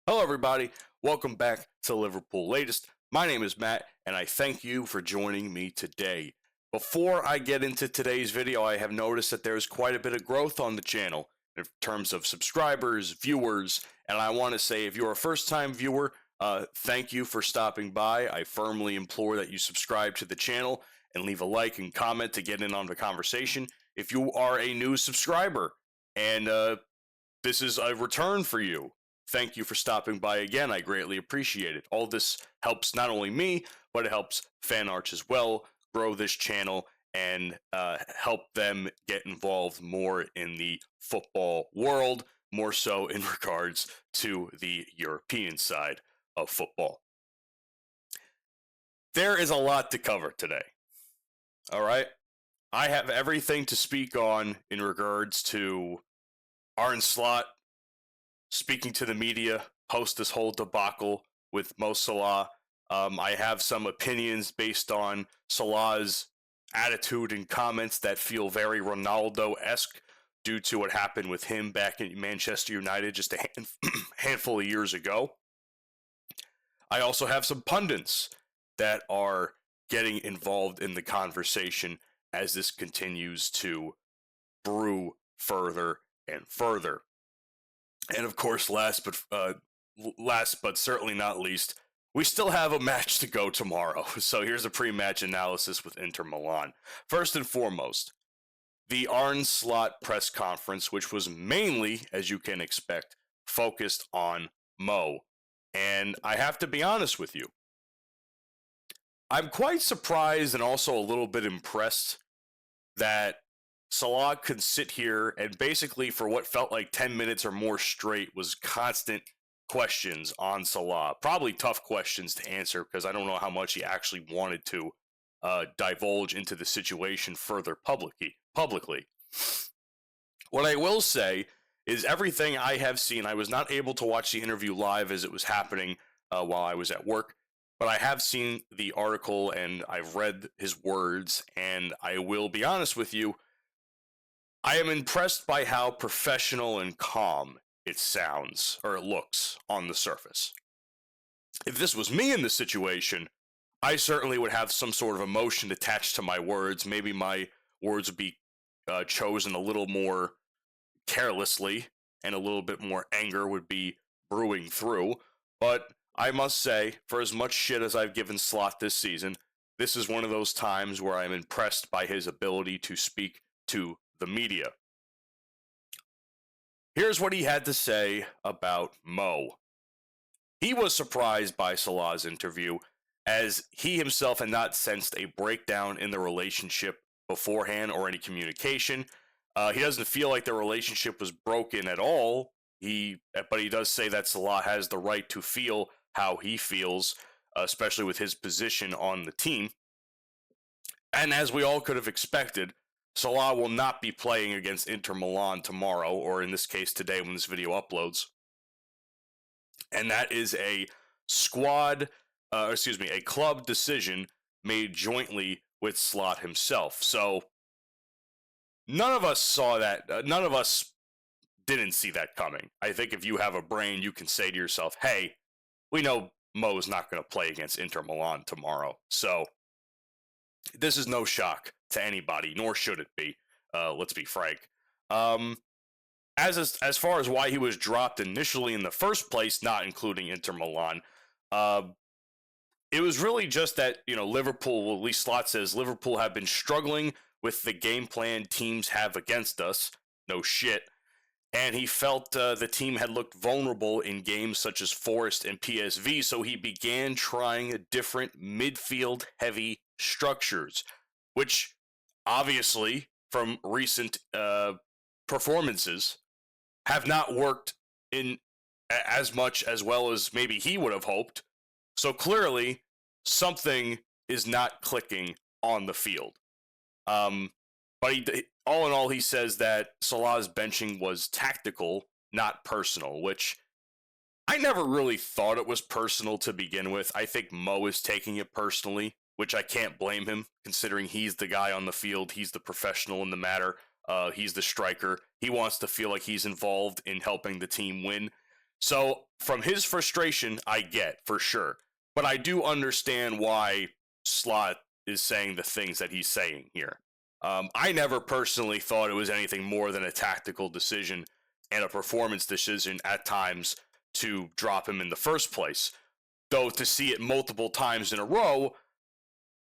Hello, everybody. Welcome back to Liverpool Latest. My name is Matt, and I thank you for joining me today. Before I get into today's video, I have noticed that there's quite a bit of growth on the channel in terms of subscribers, viewers, and I want to say if you're a first-time viewer, thank you for stopping by. I firmly implore that you subscribe to the channel and leave a like and comment to get in on the conversation. If you are a new subscriber and this is a return for you, thank you for stopping by again. I greatly appreciate it. All this helps not only me, but it helps Fan Arch as well grow this channel and help them get involved more in the football world, more so in regards to the European side of football. There is a lot to cover today. All right. I have everything to speak on in regards to Arne Slot speaking to the media post this whole debacle with Mo Salah. I have some opinions based on Salah's attitude and comments that feel very Ronaldo-esque due to what happened with him back in Manchester United just a handful of years ago. I also have some pundits that are getting involved in the conversation as this continues to brew further and further. And of course, last but certainly not least, we still have a match to go tomorrow. So here's a pre-match analysis with Inter Milan. First and foremost, the Arne Slot press conference, which was mainly, as you can expect, focused on Mo. And I have to be honest with you, I'm quite surprised and also a little bit impressed that Salah could sit here and basically for what felt like 10 minutes or more straight was constant questions on Salah. Probably tough questions to answer because I don't know how much he actually wanted to divulge into the situation further publicly. What I will say is everything I have seen, I was not able to watch the interview live as it was happening while I was at work, but I have seen the article and I've read his words, and I will be honest with you, I am impressed by how professional and calm it sounds, or it looks, on the surface. If this was me in this situation, I certainly would have some sort of emotion attached to my words. Maybe my words would be chosen a little more carelessly, and a little bit more anger would be brewing through. But I must say, for as much shit as I've given Slot this season, this is one of those times where I'm impressed by his ability to speak to the media. Here's what he had to say about Mo. He was surprised by Salah's interview, as he himself had not sensed a breakdown in the relationship beforehand or any communication. He doesn't feel like the relationship was broken at all, but he does say that Salah has the right to feel how he feels, especially with his position on the team. And as we all could have expected, Salah will not be playing against Inter Milan tomorrow, or in this case today when this video uploads. And that is a club decision made jointly with Slot himself. So none of us saw that. None of us didn't see that coming. I think if you have a brain, you can say to yourself, hey, we know Mo's not going to play against Inter Milan tomorrow. So this is no shock to anybody, nor should it be. Let's be frank. As far as why he was dropped initially in the first place, not including Inter Milan, it was really just that, Liverpool, at least Slot says, Liverpool have been struggling with the game plan teams have against us. No shit. And he felt the team had looked vulnerable in games such as Forest and PSV, so he began trying different midfield-heavy structures, which obviously, from recent performances, have not worked in as much as well as maybe he would have hoped. So clearly, something is not clicking on the field. But all in all, he says that Salah's benching was tactical, not personal, which I never really thought it was personal to begin with. I think Mo is taking it personally, which I can't blame him, considering he's the guy on the field. He's the professional in the matter. He's the striker. He wants to feel like he's involved in helping the team win. So from his frustration, I get for sure, but I do understand why Slot is saying the things that he's saying here. I never personally thought it was anything more than a tactical decision and a performance decision at times to drop him in the first place. Though to see it multiple times in a row,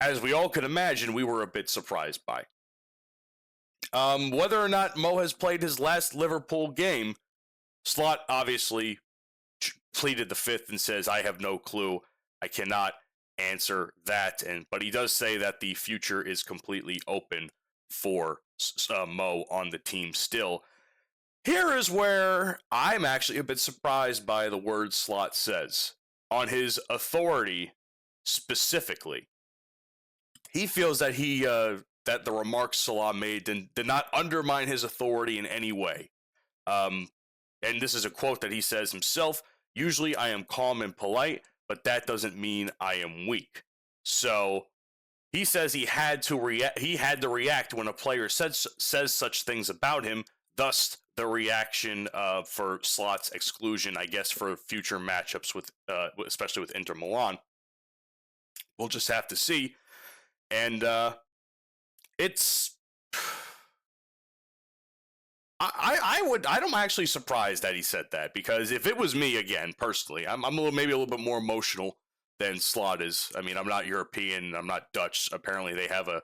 as we all could imagine, we were a bit surprised by. Whether or not Mo has played his last Liverpool game, Slot obviously pleaded the fifth and says, I have no clue. I cannot answer that. But he does say that the future is completely open for Mo on the team still. Here is where I'm actually a bit surprised by the words Slot says. On his authority specifically, he feels that that the remarks Salah made did not undermine his authority in any way. And this is a quote that he says himself, usually I am calm and polite, but that doesn't mean I am weak. So he says he had to react when a player says such things about him, thus the reaction for Slot's exclusion, I guess, for future matchups with especially with Inter Milan. We'll just have to see. And it's I'm actually surprised that he said that, because if it was me, again, personally, I'm maybe a little bit more emotional than Slot is. I mean, I'm not European, I'm not Dutch. Apparently they have a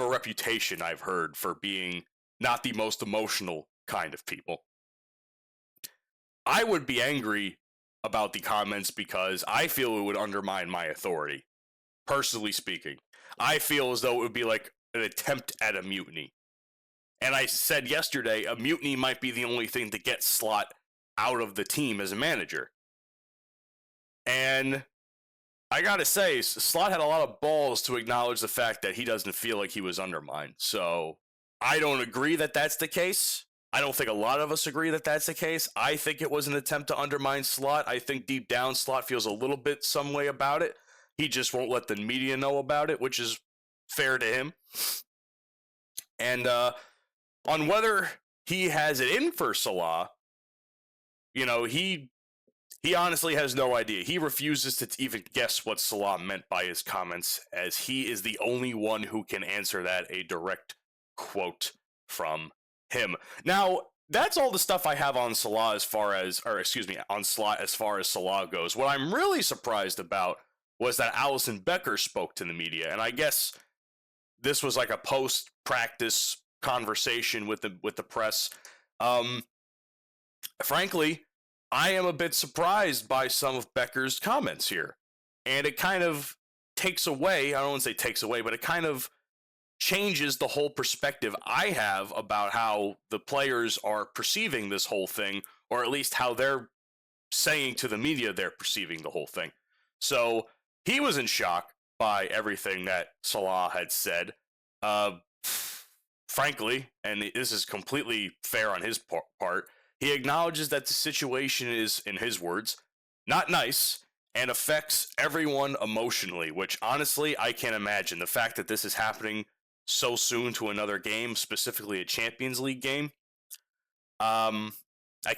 reputation, I've heard, for being not the most emotional kind of people. I would be angry about the comments because I feel it would undermine my authority. Personally speaking, I feel as though it would be like an attempt at a mutiny. And I said yesterday, a mutiny might be the only thing to get Slot out of the team as a manager. And I gotta say, Slot had a lot of balls to acknowledge the fact that he doesn't feel like he was undermined. So I don't agree that that's the case. I don't think a lot of us agree that that's the case. I think it was an attempt to undermine Slot. I think deep down, Slot feels a little bit some way about it. He just won't let the media know about it, which is fair to him. And on whether he has it in for Salah, he honestly has no idea. He refuses to even guess what Salah meant by his comments, as he is the only one who can answer that, a direct quote from him. Now, that's all the stuff I have on Salah on Slot as far as Salah goes. What I'm really surprised about was that Alisson Becker spoke to the media, and I guess this was like a post-practice conversation with the press. Frankly, I am a bit surprised by some of Becker's comments here, and it kind of takes away, I don't want to say takes away, but it kind of changes the whole perspective I have about how the players are perceiving this whole thing, or at least how they're saying to the media they're perceiving the whole thing. So he was in shock by everything that Salah had said. Frankly, and this is completely fair on his part, he acknowledges that the situation is, in his words, not nice and affects everyone emotionally, which honestly, I can't imagine. The fact that this is happening so soon to another game, specifically a Champions League game, I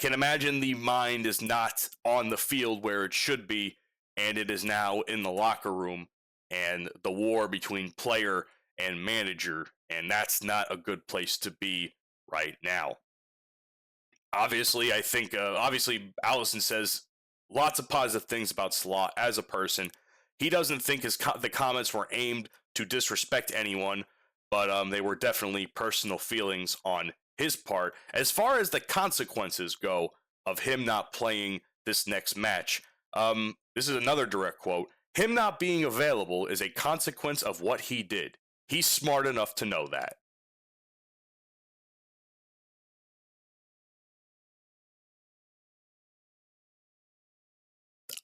can imagine the mind is not on the field where it should be, and it is now in the locker room, and the war between player and manager, and that's not a good place to be right now. Obviously, I think, Alisson says lots of positive things about Salah as a person. He doesn't think the comments were aimed to disrespect anyone, but they were definitely personal feelings on his part. As far as the consequences go of him not playing this next match, this is another direct quote. Him not being available is a consequence of what he did. He's smart enough to know that.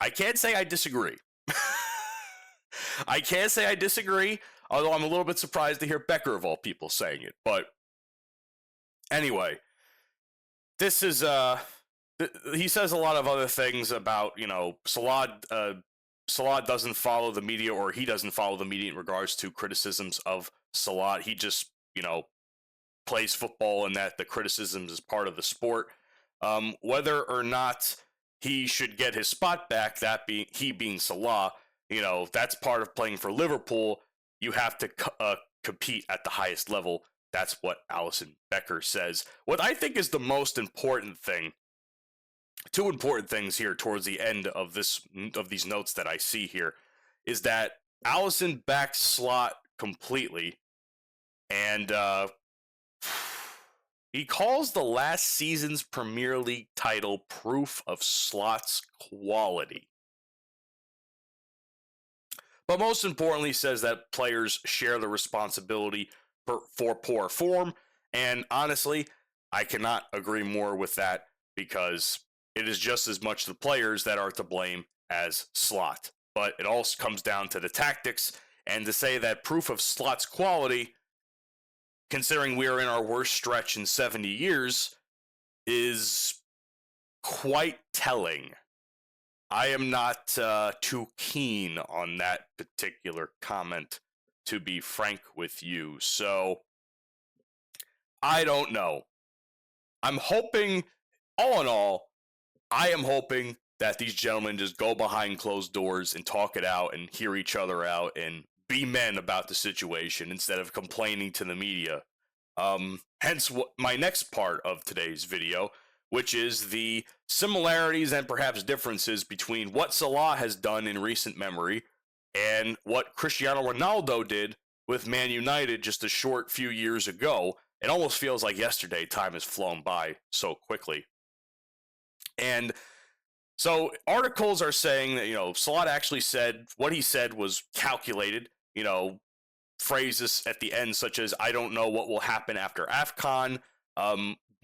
I can't say I disagree. I can't say I disagree, although I'm a little bit surprised to hear Becker, of all people, saying it. But anyway, this is, he says a lot of other things about, Salah doesn't follow the media, or he doesn't follow the media in regards to criticisms of Salah. He just, plays football, and that the criticisms is part of the sport. Whether or not he should get his spot back, that being he being Salah, that's part of playing for Liverpool. You have to compete at the highest level. That's what Alison Becker says. What I think is the most important thing, two important things here towards the end of these notes that I see here, is that Allison backs Slot completely, and he calls the last season's Premier League title proof of Slot's quality. But most importantly, says that players share the responsibility for poor form, and honestly, I cannot agree more with that, because it is just as much the players that are to blame as Slot. But it also comes down to the tactics, and to say that proof of Slot's quality, considering we are in our worst stretch in 70 years, is quite telling. I am not too keen on that particular comment, to be frank with you. So, I don't know. I'm hoping, all in all, I am hoping that these gentlemen just go behind closed doors and talk it out and hear each other out and be men about the situation instead of complaining to the media. Hence my next part of today's video, which is the similarities and perhaps differences between what Salah has done in recent memory and what Cristiano Ronaldo did with Man United just a short few years ago. It almost feels like yesterday. Time has flown by so quickly. And so articles are saying that, Salah actually said what he said was calculated, phrases at the end such as, I don't know what will happen after AFCON,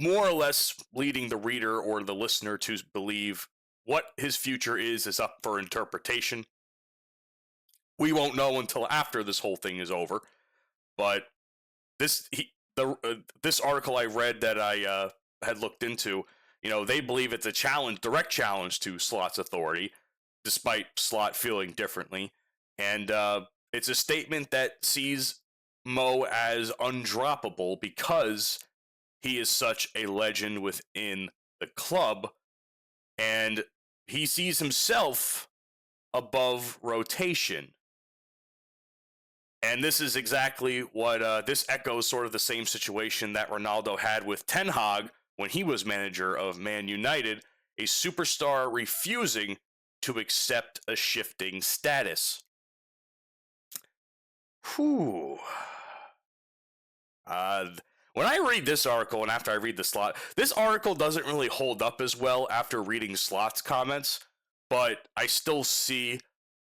more or less leading the reader or the listener to believe what his future is up for interpretation. We won't know until after this whole thing is over. But this article I read that I had looked into, they believe it's a direct challenge to Slot's authority, despite Slot feeling differently. And it's a statement that sees Mo as undroppable because he is such a legend within the club, and he sees himself above rotation. And this is exactly what, this echoes sort of the same situation that Ronaldo had with Ten Hag when he was manager of Man United, a superstar refusing to accept a shifting status. Whew. When I read this article and after I read the Slot, this article doesn't really hold up as well after reading Slot's comments, but I still see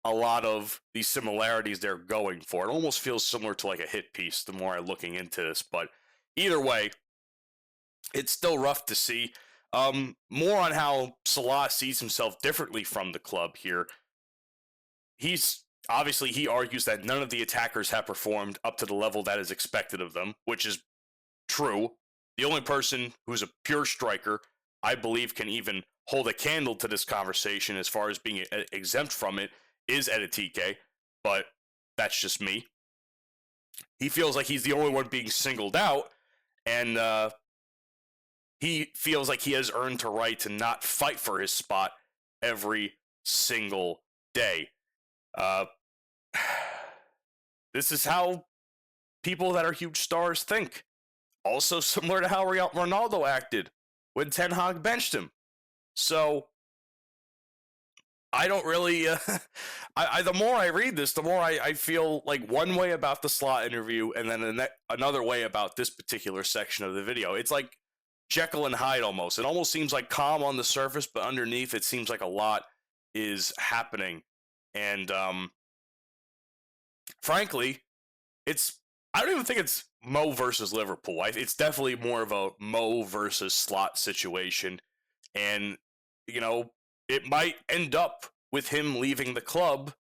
a lot of these similarities they're going for. It almost feels similar to like a hit piece the more I'm looking into this, but either way, it's still rough to see. More on how Salah sees himself differently from the club here. He argues that none of the attackers have performed up to the level that is expected of them, which is true. The only person who's a pure striker, I believe, can even hold a candle to this conversation as far as being exempt from it is Editike, but that's just me. He feels like he's the only one being singled out, and he feels like he has earned the right to not fight for his spot every single day. This is how people that are huge stars think. Also similar to how Ronaldo acted when Ten Hag benched him. So, I don't really, the more I read this, the more I feel like one way about the Slot interview and then another way about this particular section of the video. It's like Jekyll and Hyde almost. It almost seems like calm on the surface, but underneath it seems like a lot is happening. And frankly, I don't even think it's Mo versus Liverpool. It's definitely more of a Mo versus Slot situation. And, it might end up with him leaving the club,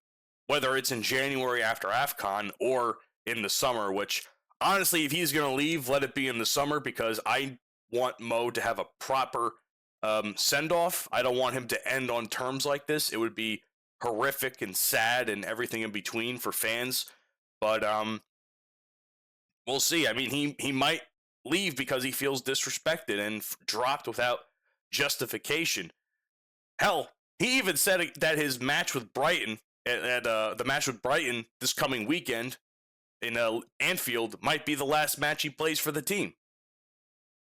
whether it's in January after AFCON or in the summer, which, honestly, if he's going to leave, let it be in the summer, because I want Mo to have a proper send-off. I don't want him to end on terms like this. It would be horrific and sad and everything in between for fans. But we'll see. I mean, he might leave because he feels disrespected and dropped without justification. Hell, he even said that his match with Brighton, the match with Brighton this coming weekend in Anfield, might be the last match he plays for the team.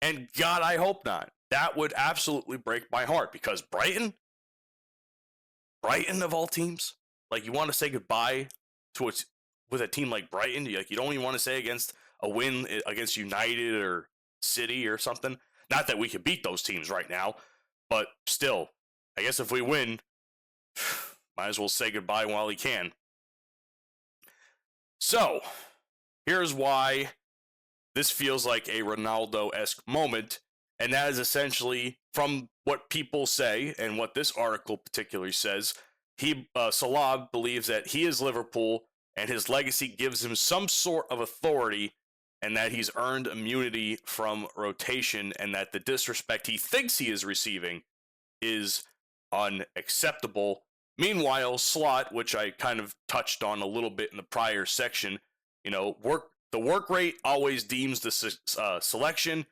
And God, I hope not. That would absolutely break my heart, because Brighton of all teams, like, you want to say goodbye to it with a team like Brighton. You don't even want to say against a win against United or City or something. Not that we could beat those teams right now, but still, I guess if we win, might as well say goodbye while he can. So, here's why this feels like a Ronaldo-esque moment, and that is essentially, from what people say and what this article particularly says, Salah believes that he is Liverpool and his legacy gives him some sort of authority, and that he's earned immunity from rotation, and that the disrespect he thinks he is receiving is unacceptable. Meanwhile, Slot, which I kind of touched on a little bit in the prior section, the work rate always deems the selection.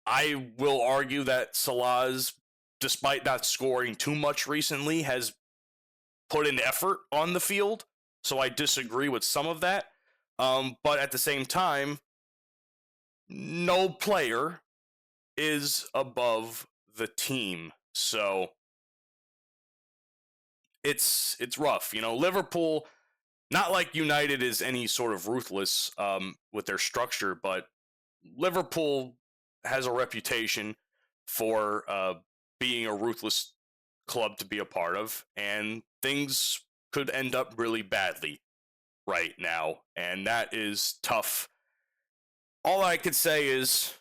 I will argue that Salah's, despite not scoring too much recently, has put an effort on the field. So I disagree with some of that. But at the same time, no player is above the team. So it's rough. Liverpool, not like United is any sort of ruthless with their structure, but Liverpool has a reputation for being a ruthless club to be a part of, and things could end up really badly right now, and that is tough. All I could say is,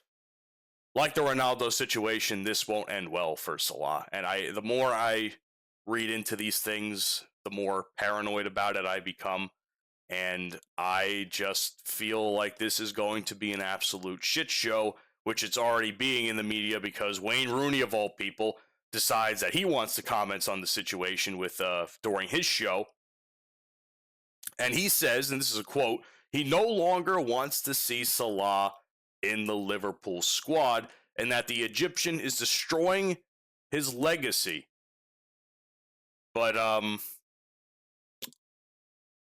like the Ronaldo situation, this won't end well for Salah, and the more I read into these things, the more paranoid about it I become, and I just feel like this is going to be an absolute shit show, which it's already being in the media, because Wayne Rooney, of all people, decides that he wants to comment on the situation during his show. And he says, and this is a quote, he no longer wants to see Salah in the Liverpool squad, and that the Egyptian is destroying his legacy. But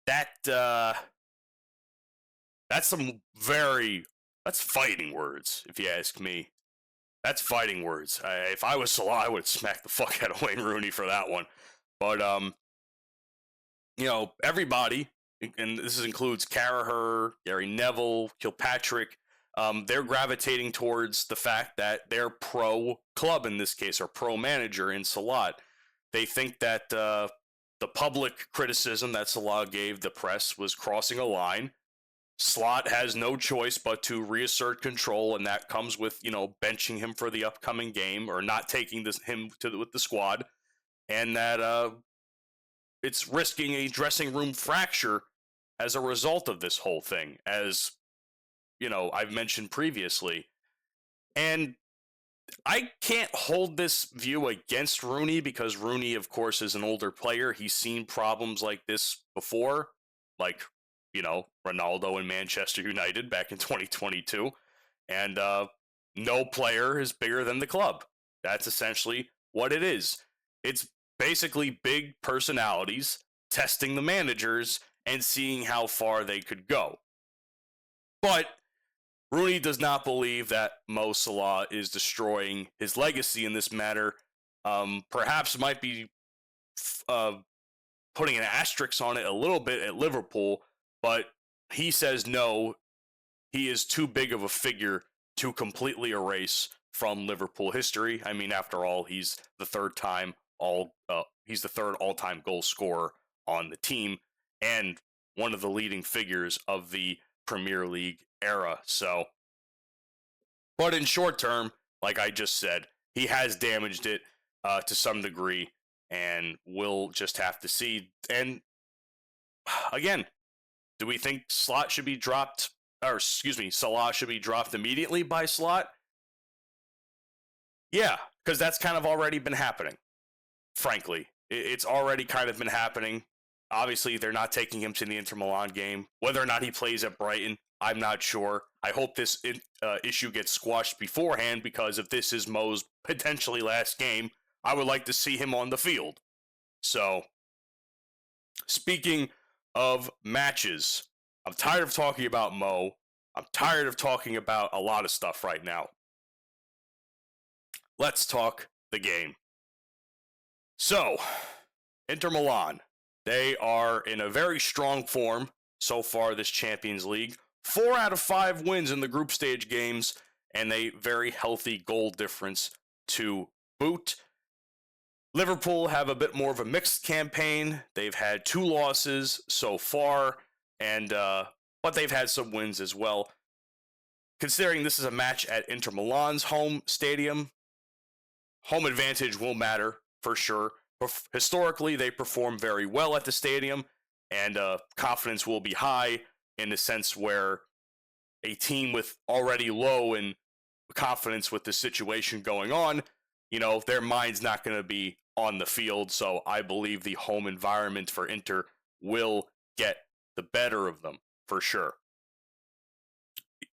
that's fighting words, if you ask me. That's fighting words. If I was Salah, I would smack the fuck out of Wayne Rooney for that one. But everybody, and this includes Carragher, Gary Neville, Kilpatrick, they're gravitating towards the fact that they're pro-club in this case, or pro-manager in Salah. They think that the public criticism that Salah gave the press was crossing a line. Slot has no choice but to reassert control, and that comes with, benching him for the upcoming game, or not taking him with the squad, and that it's risking a dressing room fracture as a result of this whole thing, as, I've mentioned previously. And I can't hold this view against Rooney, because Rooney, of course, is an older player. He's seen problems like this before, like, Ronaldo in Manchester United back in 2022. And no player is bigger than the club. That's essentially what it is. It's basically big personalities testing the managers and seeing how far they could go. But Rooney does not believe that Mo Salah is destroying his legacy in this matter. Perhaps might be putting an asterisk on it a little bit at Liverpool, but he says no, he is too big of a figure to completely erase from Liverpool history. I mean, after all, he's the third all-time goal scorer on the team, and one of the leading figures of the Premier League era. So, but in short term, like I just said, he has damaged it to some degree, and we'll just have to see. And again, do we think Salah should be dropped immediately by Slot? Yeah, because that's kind of already been happening. Frankly, it's already kind of been happening. Obviously, they're not taking him to the Inter Milan game. Whether or not he plays at Brighton, I'm not sure. I hope this issue gets squashed beforehand, because if this is Mo's potentially last game, I would like to see him on the field. So, speaking of matches, I'm tired of talking about Mo. I'm tired of talking about a lot of stuff right now. Let's talk the game. So, Inter Milan, they are in a very strong form so far this Champions League. 4 out of 5 wins in the group stage games, and a very healthy goal difference to boot. Liverpool have a bit more of a mixed campaign. They've had 2 losses so far, and but they've had some wins as well. Considering this is a match at Inter Milan's home stadium, home advantage will matter for sure. Historically, they perform very well at the stadium, and confidence will be high in the sense where a team with already low in confidence with the situation going on, their mind's not going to be on the field. So I believe the home environment for Inter will get the better of them for sure.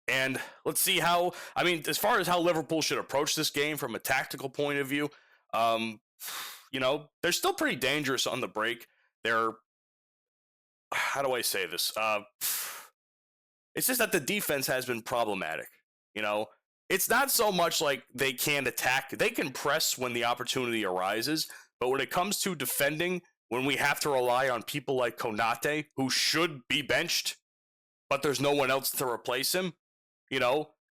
And let's see as far as how Liverpool should approach this game from a tactical point of view, they're still pretty dangerous on the break. How do I say this? It's just that the defense has been problematic. It's not so much like they can't attack. They can press when the opportunity arises, but when it comes to defending, when we have to rely on people like Konate, who should be benched, but there's no one else to replace him,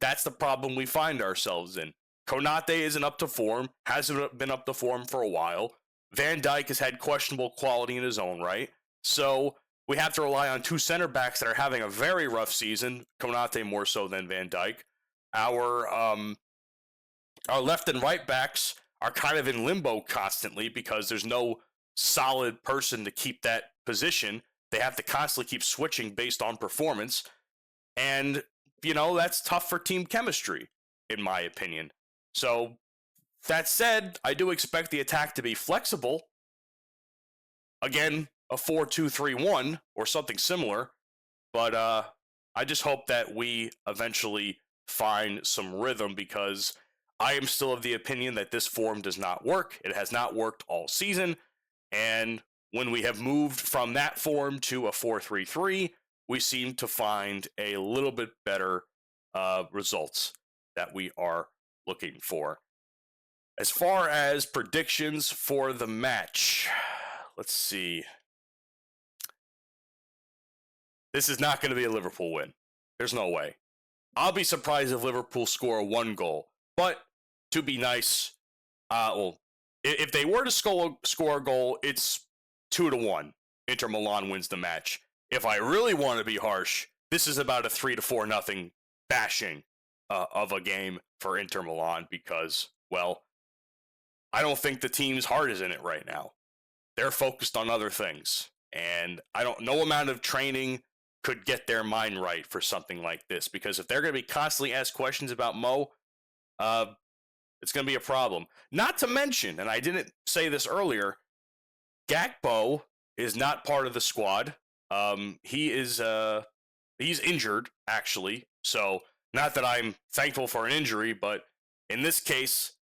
that's the problem we find ourselves in. Konate isn't up to form, hasn't been up to form for a while. Van Dijk has had questionable quality in his own right. So we have to rely on 2 center backs that are having a very rough season, Konate more so than Van Dijk. Our left and right backs are kind of in limbo constantly because there's no solid person to keep that position. They have to constantly keep switching based on performance. And, that's tough for team chemistry, in my opinion. So, that said, I do expect the attack to be flexible. Again, a 4-2-3-1 or something similar. But I just hope that we eventually find some rhythm, because I am still of the opinion that this form does not work. It has not worked all season. And when we have moved from that form to a 4-3-3, we seem to find a little bit better results that we are looking for. As far as predictions for the match, let's see. This is not going to be a Liverpool win. There's no way. I'll be surprised if Liverpool score 1 goal. But to be nice, if they were to score a goal, it's 2-1. Inter Milan wins the match. If I really want to be harsh, this is about a 3-4-0 bashing of a game for Inter Milan, because, well, I don't think the team's heart is in it right now. They're focused on other things, and no amount of training could get their mind right for something like this, because if they're going to be constantly asked questions about Mo, it's going to be a problem. Not to mention, and I didn't say this earlier, Gakpo is not part of the squad. He's injured, actually. So, not that I'm thankful for an injury, but in this case,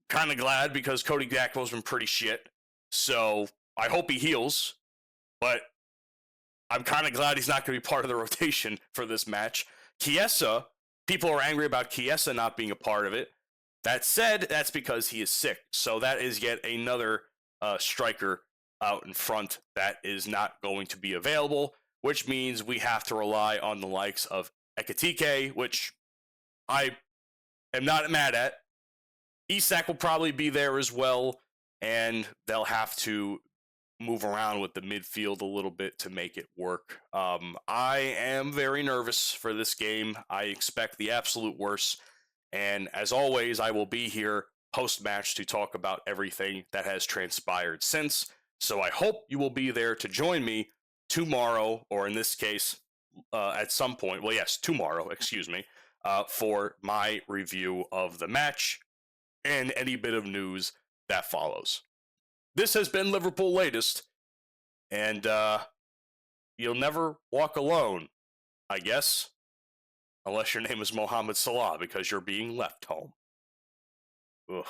kind of glad, because Cody Gakpo's been pretty shit. So, I hope he heals, but I'm kind of glad he's not going to be part of the rotation for this match. Chiesa, people are angry about Chiesa not being a part of it. That said, that's because he is sick. So that is yet another striker out in front that is not going to be available, which means we have to rely on the likes of Ekitike, which I am not mad at. Isak will probably be there as well, and they'll have to move around with the midfield a little bit to make it work. I am very nervous for this game. I expect the absolute worst. And as always, I will be here post-match to talk about everything that has transpired since. So I hope you will be there to join me tomorrow, or in this case, at some point. Well, yes, tomorrow, for my review of the match and any bit of news that follows. This has been Liverpool Latest, and you'll never walk alone, I guess. Unless your name is Mohamed Salah because you're being left home. Ugh.